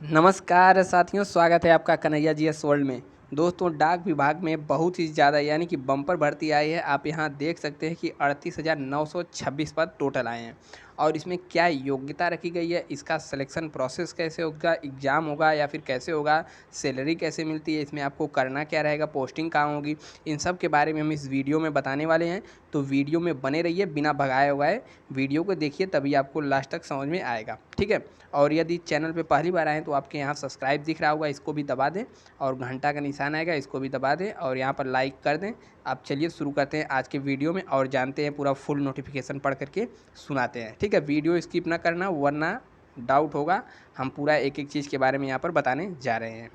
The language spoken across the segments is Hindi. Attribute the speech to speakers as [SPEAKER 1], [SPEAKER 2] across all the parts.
[SPEAKER 1] नमस्कार साथियों, स्वागत है आपका कन्हैया जीएस वर्ल्ड में। दोस्तों, डाक विभाग में बहुत ही ज़्यादा यानी कि बम्पर भर्ती आई है। आप यहाँ देख सकते हैं कि 38,926 पद टोटल आए हैं और इसमें क्या योग्यता रखी गई है, इसका सिलेक्शन प्रोसेस कैसे होगा, एग्ज़ाम होगा या फिर कैसे होगा, सैलरी कैसे मिलती है, इसमें आपको करना क्या रहेगा, पोस्टिंग कहाँ होगी, इन सब के बारे में हम इस वीडियो में बताने वाले हैं। तो वीडियो में बने रहिए बिना भगाए हुए। वीडियो को देखिए तभी आपको लास्ट तक समझ में आएगा, ठीक है। और यदि चैनल पे पहली बार आए तो आपके यहाँ सब्सक्राइब दिख रहा होगा, इसको भी दबा दें और घंटा का निशान आएगा, इसको भी दबा दें और यहाँ पर लाइक कर दें। अब चलिए शुरू करते हैं आज के वीडियो में और जानते हैं, पूरा फुल नोटिफिकेशन पढ़ करके सुनाते हैं, ठीक है। वीडियो स्किप ना करना वरना डाउट होगा। हम पूरा एक एक चीज़ के बारे में यहाँ पर बताने जा रहे हैं,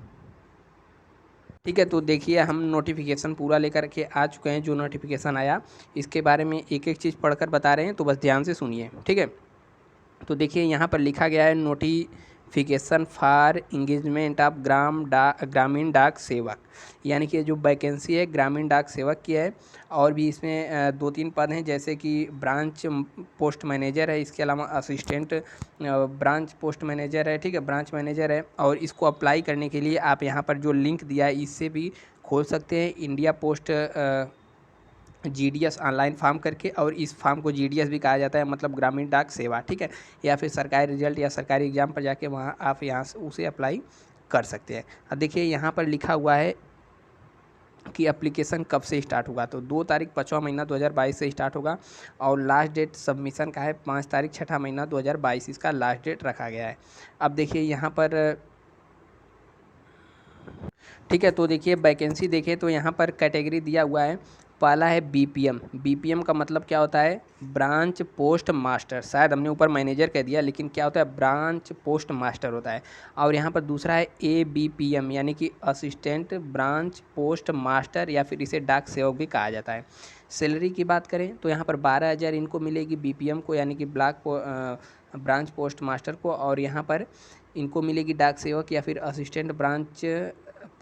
[SPEAKER 1] ठीक है। तो देखिए, हम नोटिफिकेशन पूरा लेकर के आ चुके हैं। जो नोटिफिकेशन आया इसके बारे में एक एक चीज़ पढ़कर बता रहे हैं, तो बस ध्यान से सुनिए, ठीक है। तो देखिए, यहाँ पर लिखा गया है नोटिफिकेशन फॉर इंगेजमेंट ऑफ ग्रामीण डाक सेवक, यानी कि जो वैकेंसी है ग्रामीण डाक सेवक की है। और भी इसमें दो तीन पद हैं, जैसे कि ब्रांच पोस्ट मैनेजर है, इसके अलावा असिस्टेंट ब्रांच पोस्ट मैनेजर है, ठीक है, ब्रांच मैनेजर है। और इसको अप्लाई करने के लिए आप यहाँ पर जो लिंक दिया है इससे भी खोल सकते हैं, India post GDS online form करके। और इस फॉर्म को जीडीएस भी कहा जाता है, मतलब ग्रामीण डाक सेवा, ठीक है। या फिर सरकारी रिजल्ट या सरकारी एग्जाम पर जाके वहाँ आप यहाँ से उसे अप्लाई कर सकते हैं। अब देखिए, यहाँ पर लिखा हुआ है कि एप्लीकेशन कब से स्टार्ट होगा। तो 2 तारीख 5वां महीना 2022 से स्टार्ट होगा और लास्ट डेट सबमिशन का है 5 तारीख 6ठा महीना 2022, इसका लास्ट डेट रखा गया है। अब देखिए यहाँ पर, ठीक है। तो देखिए, वैकेंसी देखें तो यहाँ पर कैटेगरी दिया हुआ है। पहला है बीपीएम। बीपीएम का मतलब क्या होता है? Branch post master. शायद हमने ऊपर मैनेजर कह दिया, लेकिन क्या होता है? ब्रांच पोस्ट मास्टर होता है। और यहाँ पर दूसरा है एबीपीएम, यानी कि असिस्टेंट ब्रांच पोस्ट मास्टर, या फिर इसे डाक सेवक भी कहा जाता है। सैलरी की बात करें तो यहाँ पर 12,000 इनको मिलेगी बीपीएम को, यानी कि ब्रांच पोस्ट मास्टर को। और यहाँ पर इनको मिलेगी डाक सेवक या फिर असिस्टेंट ब्रांच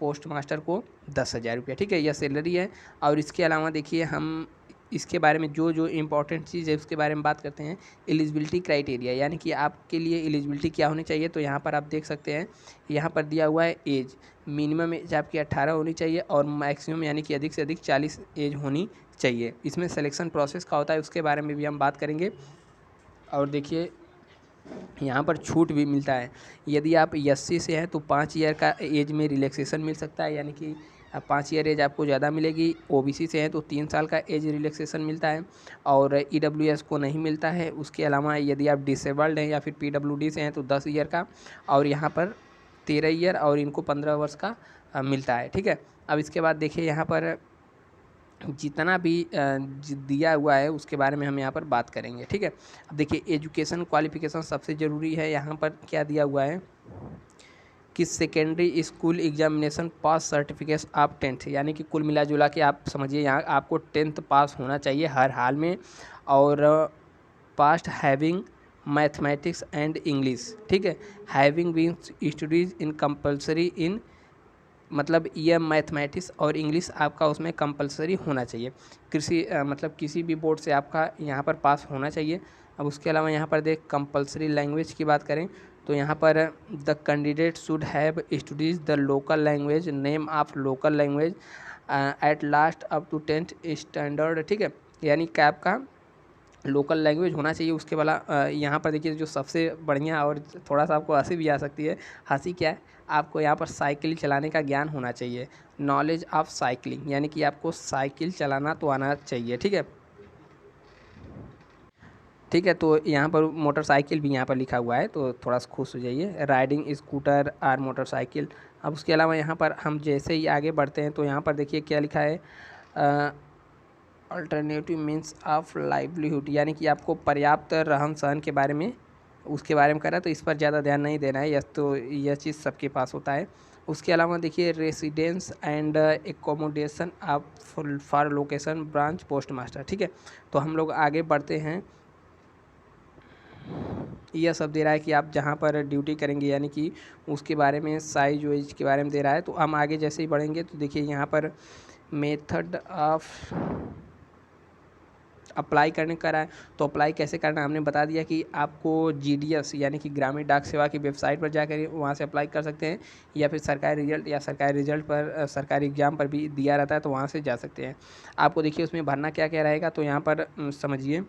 [SPEAKER 1] पोस्ट मास्टर को 10,000 रुपया, ठीक है, यह सैलरी है। और इसके अलावा देखिए, हम इसके बारे में जो जो इम्पोर्टेंट चीज़ है उसके बारे में बात करते हैं। एलिजिबिलिटी क्राइटेरिया, यानी कि आपके लिए एलिजिबिलिटी क्या होनी चाहिए। तो यहाँ पर आप देख सकते हैं, यहाँ पर दिया हुआ है एज। मिनिमम एज आपकी 18 होनी चाहिए और मैक्सिमम यानी कि अधिक से अधिक 40 एज होनी चाहिए। इसमें सिलेक्शन प्रोसेस का होता है, उसके बारे में भी हम बात करेंगे। और देखिए, यहाँ पर छूट भी मिलता है। यदि आप एससी से हैं तो 5 ईयर का एज में रिलैक्सेशन मिल सकता है, यानी कि 5 ईयर एज आपको ज़्यादा मिलेगी। ओबीसी से हैं तो 3 साल का एज रिलैक्सेशन मिलता है और ईडब्ल्यूएस को नहीं मिलता है। उसके अलावा यदि आप डिसेबल्ड हैं या फिर पीडब्ल्यूडी से हैं तो 10 ईयर का, और यहाँ पर 13 ईयर और इनको 15 वर्ष का मिलता है, ठीक है। अब इसके बाद देखिए, यहाँ पर जितना भी दिया हुआ है उसके बारे में हम यहाँ पर बात करेंगे, ठीक है। अब देखिए, एजुकेशन क्वालिफिकेशन सबसे ज़रूरी है। यहाँ पर क्या दिया हुआ है कि secondary school examination pass certificate of 10th, यानी कि कुल मिला जुला के आप समझिए यहाँ आपको 10th पास होना चाहिए हर हाल में। और past having mathematics and English, ठीक है। Having been studies in compulsory in, मतलब ये मैथमेटिक्स और इंग्लिश आपका उसमें कंपलसरी होना चाहिए। मतलब किसी भी बोर्ड से आपका यहाँ पर पास होना चाहिए। अब उसके अलावा यहाँ पर देख, कंपलसरी लैंग्वेज की बात करें तो यहाँ पर the candidate should have studies the local language, name of local language at last up to 10th standard, ठीक है। यानी कि आपका लोकल लैंग्वेज होना चाहिए। उसके वाला यहाँ पर देखिए, जो सबसे बढ़िया और थोड़ा सा आपको हंसी भी आ सकती है। हंसी क्या है? आपको यहाँ पर साइकिल चलाने का ज्ञान होना चाहिए, नॉलेज ऑफ साइकिलिंग, यानी कि आपको साइकिल चलाना तो आना चाहिए, ठीक है। ठीक है, तो यहाँ पर मोटरसाइकिल भी यहाँ पर लिखा हुआ है, तो थोड़ा सा खुश हो जाइए। राइडिंग स्कूटर और मोटरसाइकिल। अब उसके अलावा यहाँ पर हम जैसे ही आगे बढ़ते हैं तो यहाँ पर देखिए क्या लिखा है, अल्टरनेटिव मीन्स ऑफ लाइवलीहुड, यानी कि आपको पर्याप्त रहन सहन के बारे में, उसके बारे में करा, तो इस पर ज़्यादा ध्यान नहीं देना है। यह तो यह चीज़ सबके पास होता है। उसके अलावा देखिए, residence and accommodation of for location branch post master, ठीक है। तो हम लोग आगे बढ़ते हैं। यह सब दे रहा है कि आप जहाँ पर ड्यूटी करेंगे, यानी कि उसके बारे में, साइज वाइज के बारे में दे रहा है। तो हम आगे जैसे ही बढ़ेंगे तो देखिए, यहाँ पर मेथड ऑफ अप्लाई करने करा है। तो अप्लाई कैसे करना है हमने बता दिया कि आपको GDS यानी कि ग्रामीण डाक सेवा की वेबसाइट पर जाकर वहाँ से अप्लाई कर सकते हैं, या फिर सरकारी रिजल्ट या सरकारी रिजल्ट पर सरकारी एग्जाम पर भी दिया रहता है तो वहाँ से जा सकते हैं। आपको देखिए उसमें भरना क्या क्या रहेगा, तो यहाँ पर समझिए,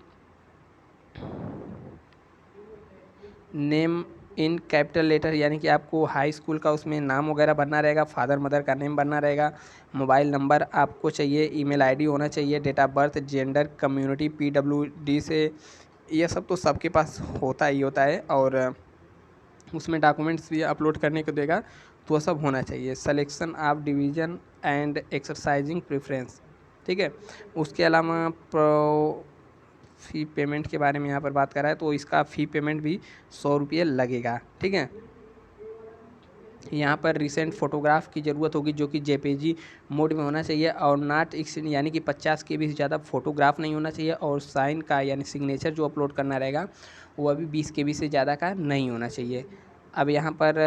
[SPEAKER 1] नेम इन कैपिटल लेटर यानी कि आपको हाई स्कूल का उसमें नाम वगैरह भरना रहेगा, फादर मदर का नेम भरना रहेगा, मोबाइल नंबर आपको चाहिए, ईमेल आईडी होना चाहिए, date of birth, gender, community, PWD से, ये सब तो सबके पास होता ही होता है, और उसमें डॉक्यूमेंट्स भी अपलोड करने को देगा, तो वो सब होना चाहिए। Selection of division and exercising preference, ठीक है। उसके अलावा फ़ी पेमेंट के बारे में यहाँ पर बात कर रहा है, तो इसका फ़ी पेमेंट भी 100 रुपये लगेगा, ठीक है। यहाँ पर रिसेंट फ़ोटोग्राफ की ज़रूरत होगी जो कि JPG मोड में होना चाहिए, और नॉट एक्सीड यानी कि 50 KB से ज़्यादा फ़ोटोग्राफ नहीं होना चाहिए, और साइन का यानी सिग्नेचर जो अपलोड करना रहेगा वो अभी 20 KB से ज़्यादा का नहीं होना चाहिए। अब यहाँ पर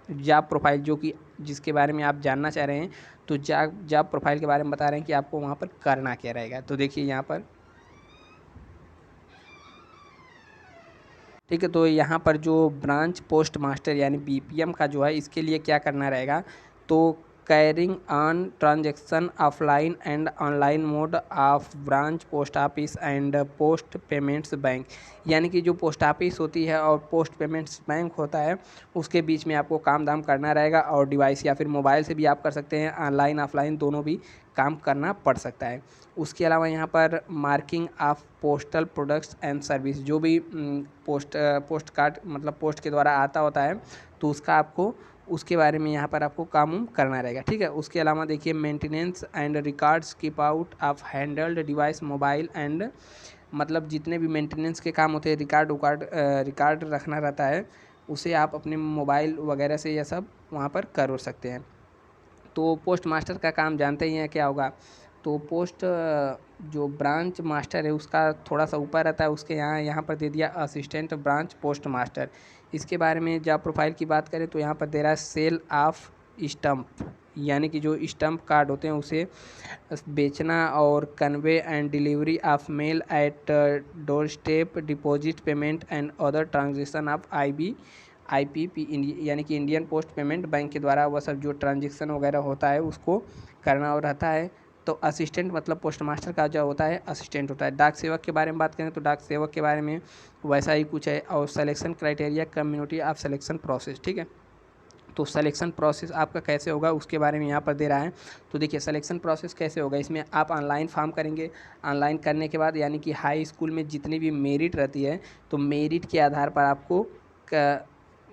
[SPEAKER 1] जॉब प्रोफाइल जो कि जिसके बारे में आप जानना चाह रहे हैं, तो जॉब प्रोफाइल के बारे में बता रहे हैं कि आपको वहाँ पर करना क्या रहेगा। तो देखिए यहाँ पर, ठीक है, तो यहाँ पर जो ब्रांच पोस्ट मास्टर यानी BPM का जो है, इसके लिए क्या करना रहेगा, तो carrying on transaction offline and online mode of branch post office and post payments bank, यानी कि जो पोस्ट ऑफिस होती है और पोस्ट पेमेंट्स बैंक होता है उसके बीच में आपको काम धाम करना रहेगा, और डिवाइस या फिर मोबाइल से भी आप कर सकते हैं, ऑनलाइन ऑफलाइन दोनों भी काम करना पड़ सकता है। उसके अलावा यहाँ पर marking of postal products and service, जो भी पोस्ट कार्ड मतलब पोस्ट के द्वारा आता होता है, तो उसका आपको उसके बारे में यहाँ पर आपको काम करना रहेगा, ठीक है। उसके अलावा देखिए maintenance and records keep out of handled device mobile and, मतलब जितने भी मेंटेनेंस के काम होते हैं, रिकॉर्ड रखना रहता है, उसे आप अपने मोबाइल वगैरह से यह सब वहाँ पर कर सकते हैं। तो पोस्ट मास्टर का काम जानते ही हैं क्या होगा, तो पोस्ट जो ब्रांच मास्टर है उसका थोड़ा सा ऊपर रहता है, उसके यहाँ पर दे दिया असिस्टेंट ब्रांच पोस्ट मास्टर। इसके बारे में जॉब प्रोफाइल की बात करें तो यहाँ पर दे रहा है सेल ऑफ स्टम्प, यानी कि जो स्टम्प कार्ड होते हैं उसे बेचना, और convey and delivery of mail at doorstep, deposit payment and other transaction of IPP यानी कि इंडियन पोस्ट पेमेंट बैंक के द्वारा वह सब जो ट्रांजेक्शन वगैरह होता है उसको करना और रहता है। तो असिस्टेंट मतलब पोस्ट मास्टर का जो होता है असिस्टेंट होता है। डाक सेवक के बारे में बात करें तो डाक सेवक के बारे में वैसा ही कुछ है। और selection criteria, community of selection process, ठीक है। तो सिलेक्शन प्रोसेस आपका कैसे होगा उसके बारे में यहाँ पर दे रहा है। तो देखिए सिलेक्शन प्रोसेस कैसे होगा, इसमें आप ऑनलाइन फॉर्म करेंगे। ऑनलाइन करने के बाद यानी कि हाई स्कूल में जितनी भी मेरिट रहती है, तो मेरिट के आधार पर आपको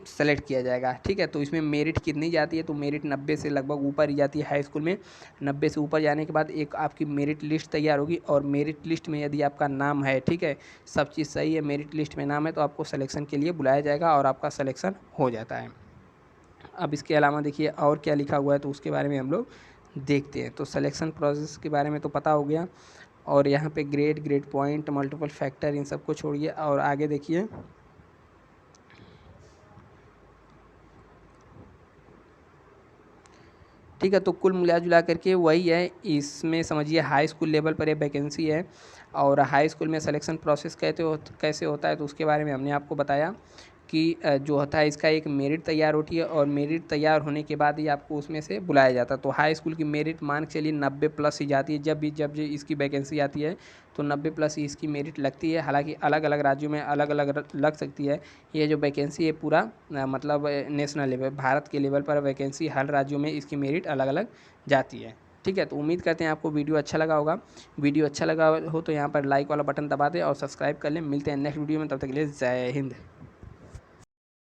[SPEAKER 1] सेलेक्ट किया जाएगा, ठीक है। तो इसमें मेरिट कितनी जाती है, तो मेरिट 90 से लगभग ऊपर ही जाती है हाई स्कूल में। 90 से ऊपर जाने के बाद एक आपकी मेरिट लिस्ट तैयार होगी, और मेरिट लिस्ट में यदि आपका नाम है, ठीक है, सब चीज़ सही है, मेरिट लिस्ट में नाम है, तो आपको सिलेक्शन के लिए बुलाया जाएगा और आपका सिलेक्शन हो जाता है। अब इसके अलावा देखिए और क्या लिखा हुआ है, तो उसके बारे में हम लोग देखते हैं। तो सिलेक्शन प्रोसेस के बारे में तो पता हो गया, और यहाँ पे ग्रेड पॉइंट, मल्टीपल फैक्टर, इन सबको छोड़िए और आगे देखिए। ठीक है, तो कुल मिला जुला करके वही है। इसमें समझिए हाई स्कूल लेवल पर ये वैकेंसी है, और हाई स्कूल में सिलेक्शन प्रोसेस कैसे होता है, तो उसके बारे में हमने आपको बताया कि जो होता है इसका एक मेरिट तैयार होती है, और मेरिट तैयार होने के बाद ही आपको उसमें से बुलाया जाता है। तो हाई स्कूल की मेरिट मान के चलिए 90 प्लस ही जाती है, जब इसकी वैकेंसी आती है तो 90 प्लस ही इसकी मेरिट लगती है। हालांकि अलग अलग राज्यों में अलग अलग लग सकती है। ये जो वैकेंसी है पूरा मतलब नेशनल लेवल, भारत के लेवल पर वैकेंसी हर राज्यों में इसकी मेरिट अलग अलग जाती है, ठीक है। तो उम्मीद करते हैं आपको वीडियो अच्छा लगा होगा। वीडियो अच्छा लगा हो तो यहाँ पर लाइक वाला बटन दबा दें और सब्सक्राइब कर लें। मिलते हैं नेक्स्ट वीडियो में, तब तक के लिए जय हिंद।